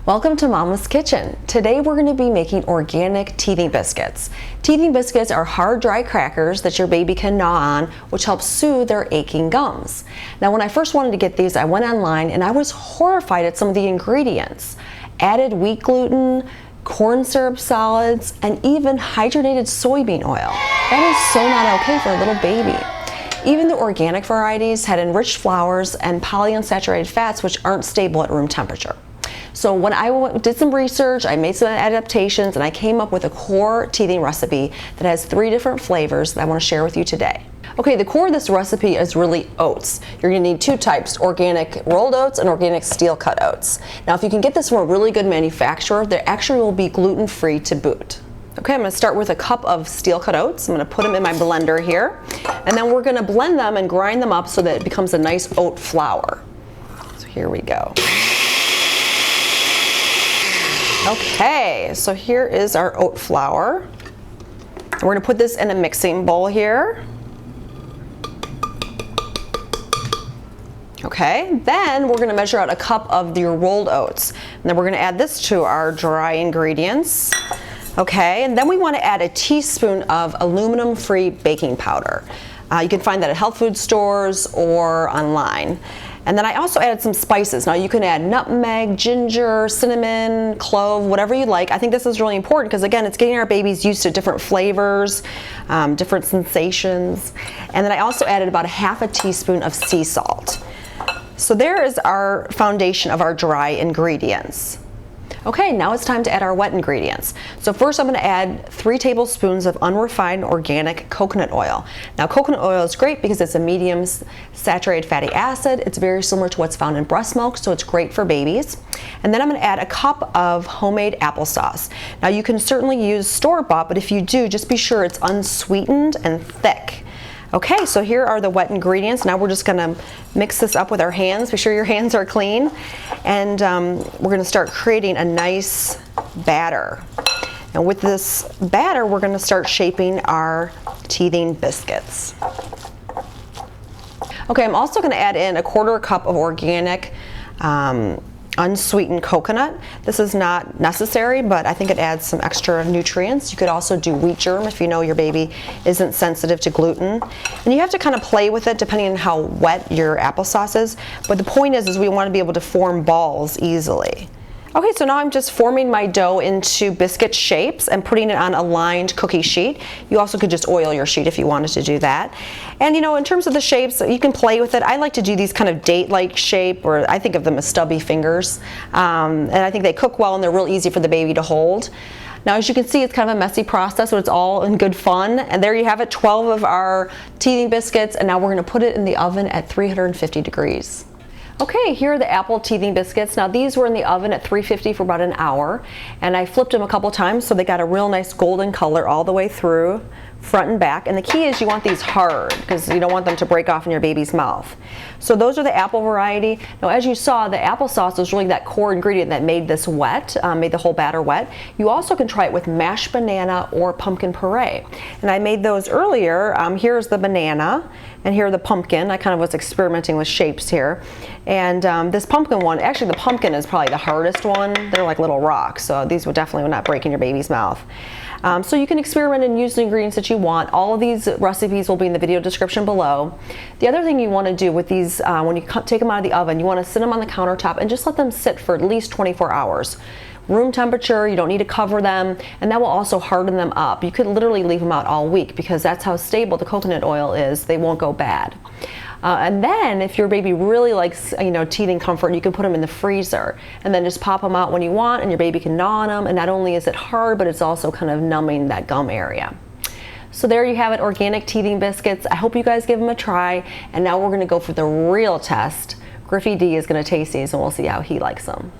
Welcome to Mama's Kitchen. Today we're going to be making organic teething biscuits. Teething biscuits are hard, dry crackers that your baby can gnaw on, which helps soothe their aching gums. Now, when I first wanted to get these, I went online and I was horrified at some of the ingredients. Added wheat gluten, corn syrup solids, and even hydrogenated soybean oil. That is so not okay for a little baby. Even the organic varieties had enriched flours and polyunsaturated fats, which aren't stable at room temperature. So when I did some research, I made some adaptations, and I came up with a core teething recipe that has 3 different flavors that I want to share with you today. Okay, the core of this recipe is really oats. You're going to need 2 types, organic rolled oats and organic steel cut oats. Now, if you can get this from a really good manufacturer, they actually will be gluten-free to boot. Okay, I'm going to start with a cup of steel cut oats. I'm going to put them in my blender here, and then we're going to blend them and grind them up so that it becomes a nice oat flour. So here we go. Okay, so here is our oat flour. We're going to put this in a mixing bowl here. Okay, then we're going to measure out a cup of your rolled oats. And then we're going to add this to our dry ingredients. Okay, and then we want to add a teaspoon of aluminum-free baking powder. You can find that at health food stores or online. And then I also added some spices. Now you can add nutmeg, ginger, cinnamon, clove, whatever you like. I think this is really important because, again, it's getting our babies used to different flavors, different sensations. And then I also added about ½ teaspoon of sea salt. So there is our foundation of our dry ingredients. Okay, now it's time to add our wet ingredients. So first I'm going to add 3 tablespoons of unrefined organic coconut oil. Now, coconut oil is great because it's a medium saturated fatty acid. It's very similar to what's found in breast milk, so it's great for babies. And then I'm going to add a cup of homemade applesauce. Now, you can certainly use store-bought, but if you do, just be sure it's unsweetened and thick. Okay, so here are the wet ingredients. Now we're just going to mix this up with our hands. Be sure your hands are clean. And we're going to start creating a nice batter. And with this batter, we're going to start shaping our teething biscuits. Okay, I'm also going to add in a 1/4 cup of organic unsweetened coconut. This is not necessary, but I think it adds some extra nutrients. You could also do wheat germ if you know your baby isn't sensitive to gluten. And you have to kind of play with it depending on how wet your applesauce is. But the point is we want to be able to form balls easily. Okay, so now I'm just forming my dough into biscuit shapes and putting it on a lined cookie sheet. You also could just oil your sheet if you wanted to do that. And you know, in terms of the shapes, you can play with it. I like to do these kind of date-like shape, or I think of them as stubby fingers. And I think they cook well and they're real easy for the baby to hold. Now, as you can see, it's kind of a messy process, but it's all in good fun. And there you have it, 12 of our teething biscuits, and now we're going to put it in the oven at 350 degrees. Okay, here are the apple teething biscuits. Now, these were in the oven at 350 for about an hour, and I flipped them a couple times so they got a real nice golden color all the way through, front and back. And the key is you want these hard because you don't want them to break off in your baby's mouth. So those are the apple variety. Now, as you saw, the applesauce was really that core ingredient that made this wet, made the whole batter wet. You also can try it with mashed banana or pumpkin puree. And I made those earlier. Here's the banana, and here the pumpkin. I kind of was experimenting with shapes here. And this pumpkin one, actually the pumpkin is probably the hardest one. They're like little rocks, so these would definitely not break in your baby's mouth. So you can experiment and use the ingredients that you want. All of these recipes will be in the video description below. The other thing you want to do with these, when you take them out of the oven, you want to sit them on the countertop and just let them sit for at least 24 hours. Room temperature, you don't need to cover them, and that will also harden them up. You could literally leave them out all week because that's how stable the coconut oil is. They won't go bad. And then if your baby really likes, you know, teething comfort, you can put them in the freezer and then just pop them out when you want, and your baby can gnaw on them. And not only is it hard, but it's also kind of numbing that gum area. So there you have it, organic teething biscuits. I hope you guys give them a try. And now we're going to go for the real test. Griffy D is going to taste these, and we'll see how he likes them.